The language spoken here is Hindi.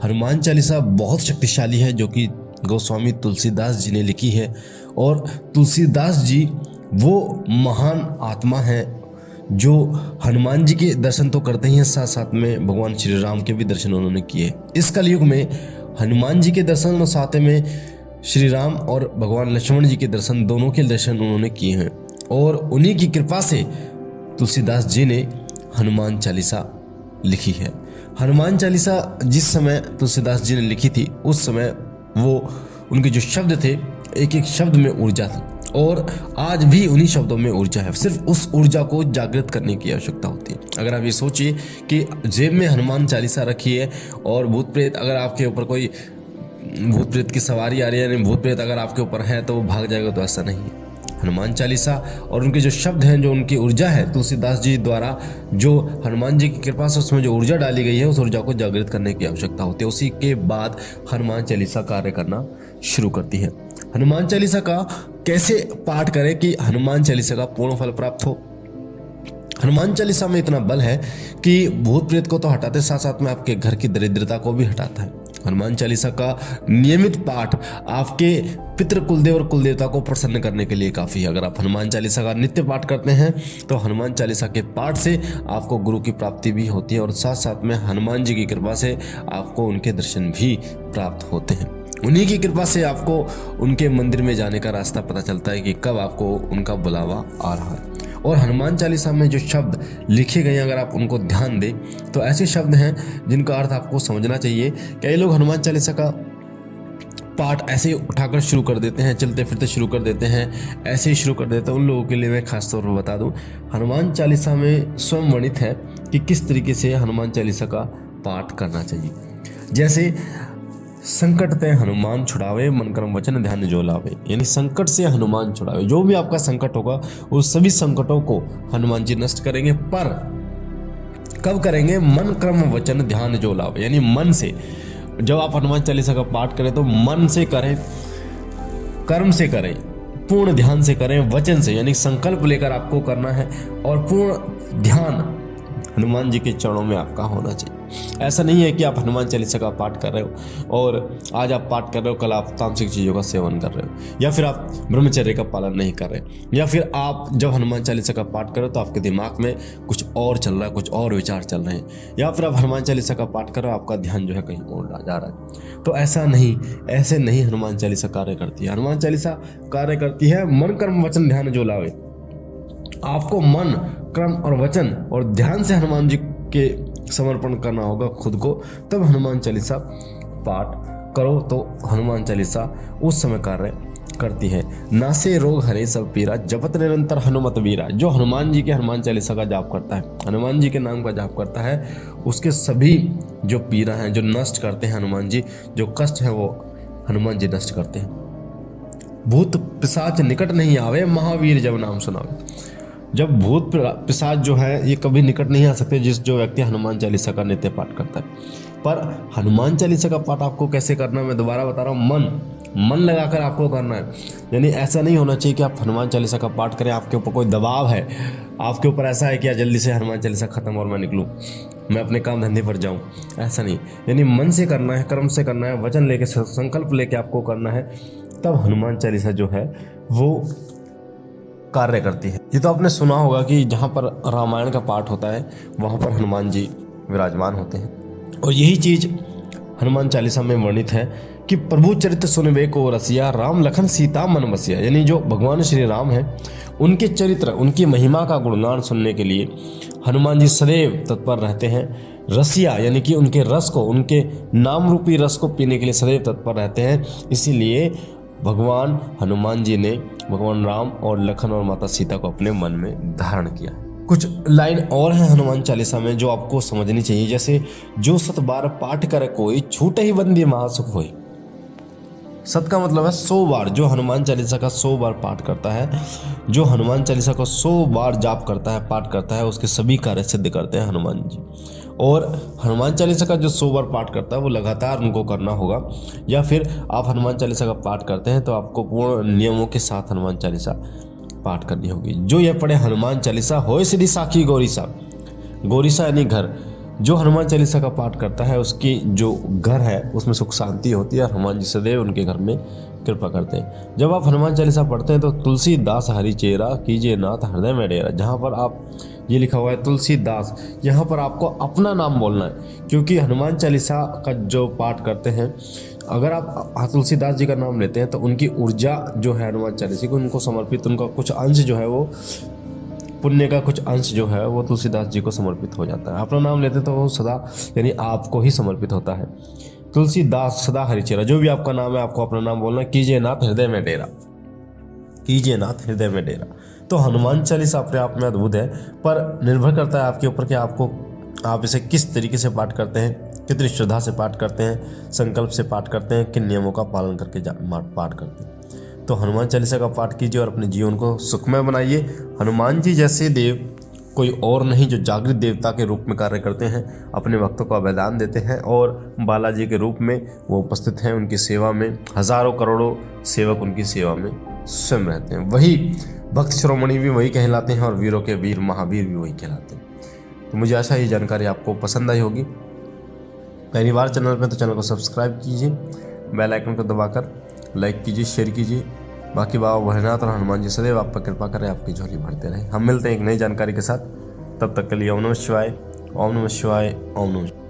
हनुमान चालीसा बहुत शक्तिशाली है, जो कि गोस्वामी तुलसीदास जी ने लिखी है। और तुलसीदास जी वो महान आत्मा है जो हनुमान जी के दर्शन तो करते ही हैं, साथ साथ में भगवान श्री राम के भी दर्शन उन्होंने किए। इस कलयुग में हनुमान जी के दर्शन और साथ में श्री राम और भगवान लक्ष्मण जी के दर्शन, दोनों के दर्शन उन्होंने किए हैं। और उन्हीं की कृपा से तुलसीदास जी ने हनुमान चालीसा लिखी है। हनुमान चालीसा जिस समय तुलसीदास जी ने लिखी थी, उस समय वो उनके जो शब्द थे, एक एक शब्द में ऊर्जा थी, और आज भी उन्हीं शब्दों में ऊर्जा है। सिर्फ उस ऊर्जा को जागृत करने की आवश्यकता होती है। अगर आप ये सोचिए कि जेब में हनुमान चालीसा रखी है और भूत प्रेत, अगर आपके ऊपर कोई भूत प्रेत की सवारी आ रही है, यानी भूत प्रेत अगर आपके ऊपर है तो वो भाग जाएगा, तो ऐसा नहीं है। हनुमान चालीसा और उनके जो शब्द हैं, जो उनकी ऊर्जा है, तुलसीदास जी द्वारा जो हनुमान जी की कृपा से उसमें जो ऊर्जा डाली गई है, उस ऊर्जा को जागृत करने की आवश्यकता होती है। उसी के बाद हनुमान चालीसा कार्य करना शुरू करती है। हनुमान चालीसा का कैसे पाठ करें कि हनुमान चालीसा का पूर्ण फल प्राप्त हो। हनुमान चालीसा में इतना बल है कि भूत प्रेत को तो हटाते, साथ साथ में आपके घर की दरिद्रता को भी हटाता है। हनुमान चालीसा का नियमित पाठ आपके पितृ कुलदेव और कुलदेवता को प्रसन्न करने के लिए काफ़ी है। अगर आप हनुमान चालीसा का नित्य पाठ करते हैं तो हनुमान चालीसा के पाठ से आपको गुरु की प्राप्ति भी होती है, और साथ साथ में हनुमान जी की कृपा से आपको उनके दर्शन भी प्राप्त होते हैं। उन्हीं की कृपा से आपको उनके मंदिर में जाने का रास्ता पता चलता है कि कब आपको उनका बुलावा आ रहा है। और हनुमान चालीसा में जो शब्द लिखे गए हैं, अगर आप उनको ध्यान दें तो ऐसे शब्द हैं जिनका अर्थ आपको समझना चाहिए। कई लोग हनुमान चालीसा का पाठ ऐसे उठाकर शुरू कर देते हैं, चलते फिरते शुरू कर देते हैं, ऐसे ही शुरू कर देते हैं। उन लोगों के लिए मैं खास तौर पर बता दूं, हनुमान चालीसा में स्वयं वर्णित है कि किस तरीके से हनुमान चालीसा का पाठ करना चाहिए। जैसे संकट ते हनुमान छुड़ावे, मन कर्म वचन ध्यान जो लावे, यानी संकट से हनुमान छुड़ावे। जो भी आपका संकट होगा उस सभी संकटों को हनुमान जी नष्ट करेंगे, पर कब करेंगे? मन कर्म वचन ध्यान जो लावे, यानी मन से। जब आप हनुमान चालीसा का पाठ करें तो मन से करें, कर्म से करें, पूर्ण ध्यान से करें, वचन से, यानी संकल्प लेकर आपको करना है, और पूर्ण ध्यान हनुमान जी के चरणों में आपका होना चाहिए। ऐसा नहीं है कि आप हनुमान चालीसा का पाठ कर रहे हो और आज आप पाठ कर रहे हो, कल आप तामसिक चीज़ों का सेवन कर रहे हो, या फिर आप ब्रह्मचर्य का पालन नहीं कर रहे, या फिर आप जब हनुमान चालीसा का पाठ कर रहे हो तो आपके दिमाग में कुछ और चल रहा है, कुछ और विचार चल रहे हैं, या फिर आप हनुमान चालीसा का पाठ कर रहे हो, आपका ध्यान जो है कहीं और जा रहा है। तो ऐसा नहीं, ऐसे नहीं हनुमान चालीसा कार्य करती है। हनुमान चालीसा कार्य करती है मन कर्म वचन ध्यान जो लावे। आपको मन, कर्म और वचन और ध्यान से हनुमान जी के समर्पण करना होगा खुद को, तब हनुमान चालीसा पाठ करो तो हनुमान चालीसा उस समय कार्य करती है। नासे रोग हरे सब पीरा, जपत निरंतर हनुमत वीरा। जो हनुमान जी के हनुमान चालीसा का जाप करता है, हनुमान जी के नाम का जाप करता है, उसके सभी जो पीरा हैं, जो नष्ट करते हैं हनुमान जी, जो कष्ट हैं वो हनुमान जी नष्ट करते हैं। भूत पिशाच निकट नहीं आवे, महावीर जब नाम सुनावे। जब भूत पिशाच जो है ये कभी निकट नहीं आ सकते जो व्यक्ति हनुमान चालीसा का नित्य पाठ करता है। पर हनुमान चालीसा का पाठ आपको कैसे करना है, मैं दोबारा बता रहा हूँ, मन लगाकर आपको करना है। यानी ऐसा नहीं होना चाहिए कि आप हनुमान चालीसा का पाठ करें, आपके ऊपर कोई दबाव है, आपके ऊपर ऐसा है कि जल्दी से हनुमान चालीसा खत्म और मैं निकलूँ, मैं अपने काम धंधे पर जाऊँ, ऐसा नहीं। यानी मन से करना है, कर्म से करना है, वचन लेके, संकल्प लेके आपको करना है, तब हनुमान चालीसा जो है वो कार्य करती है। ये तो आपने सुना होगा कि जहाँ पर रामायण का पाठ होता है वहाँ पर हनुमान जी विराजमान होते हैं, और यही चीज़ हनुमान चालीसा में वर्णित है कि प्रभु चरित्र सुनवे को रसिया, राम लखन सीता मन बसिया। यानी जो भगवान श्री राम हैं उनके चरित्र, उनकी महिमा का गुणगान सुनने के लिए हनुमान जी सदैव तत्पर रहते हैं। रसिया यानी कि उनके रस को, उनके नाम रूपी रस को पीने के लिए सदैव तत्पर रहते हैं। इसीलिए भगवान हनुमान जी ने भगवान राम और लखन और माता सीता को अपने मन में धारण किया। कुछ लाइन और हैं हनुमान चालीसा में जो आपको समझनी चाहिए, जैसे जो 100 बार पाठ करे कोई, छूटे ही बंदी महासुख होई। 100 का मतलब है 100 बार। जो हनुमान चालीसा का 100 बार पाठ करता है, जो हनुमान चालीसा को 100 बार जाप करता है, पाठ करता है, उसके सभी कार्य सिद्ध करते हैं हनुमान जी। और हनुमान चालीसा का जो 100 बार पाठ करता है वो लगातार उनको करना होगा, या फिर आप हनुमान चालीसा का पाठ करते हैं तो आपको पूर्ण नियमों के साथ हनुमान चालीसा पाठ करनी होगी। जो यह पढ़े हनुमान चालीसा होए सिद्धि साखी गौरीसा। गौरीसा यानी घर, जो हनुमान चालीसा का पाठ करता है उसकी जो घर है उसमें सुख शांति होती है और हनुमान जी सदैव उनके घर में कृपा करते हैं। जब आप हनुमान चालीसा पढ़ते हैं तो तुलसीदास हरि चेरा कीजिए नाथ हृदय में डेरा। जहाँ पर आप ये लिखा हुआ है तुलसीदास, यहाँ पर आपको अपना नाम बोलना है, क्योंकि हनुमान चालीसा का जो पाठ करते हैं अगर आप तुलसीदास जी का नाम लेते हैं तो उनकी ऊर्जा जो है हनुमान चालीसा को उनको समर्पित, उनका कुछ अंश जो है वो पुण्य का कुछ अंश जो है वो तुलसीदास जी को समर्पित हो जाता है। अपना नाम लेते तो वो सदा यानी आपको ही समर्पित होता है। तुलसीदास सदा हरिचेरा, जो भी आपका नाम है आपको अपना नाम बोलना, कीजिए नाथ हृदय में डेरा, कीजिए नाथ हृदय में डेरा। तो हनुमान चालीसा अपने आप में अद्भुत है, पर निर्भर करता है आपके ऊपर कि आप इसे किस तरीके से पाठ करते हैं, कितनी श्रद्धा से पाठ करते हैं, संकल्प से पाठ करते हैं, किन नियमों का पालन करके पाठ करते हैं। तो हनुमान चालीसा का पाठ कीजिए और अपने जीवन को सुखमय बनाइए। हनुमान जी जैसे देव कोई और नहीं, जो जागृत देवता के रूप में कार्य करते हैं, अपने भक्तों को अभयदान देते हैं और बालाजी के रूप में वो उपस्थित हैं। उनकी सेवा में हजारों करोड़ों सेवक उनकी सेवा में स्वयं रहते हैं। वही भक्त शिरोमणि भी वही कहलाते हैं और वीरों के वीर महावीर भी वही कहलाते हैं। तो मुझे आशा ये जानकारी आपको पसंद आई होगी। पहली बार चैनल पर तो चैनल को सब्सक्राइब कीजिए, बेल आइकन को दबाकर लाइक कीजिए, शेयर कीजिए। बाकी बाबा भोलेनाथ और हनुमान जी सदैव आप पर कृपा करें, आपकी झोली भरते रहें। हम मिलते हैं एक नई जानकारी के साथ, तब तक के लिए ओम नमः शिवाय, ओम नमः शिवाय, ओम नमः।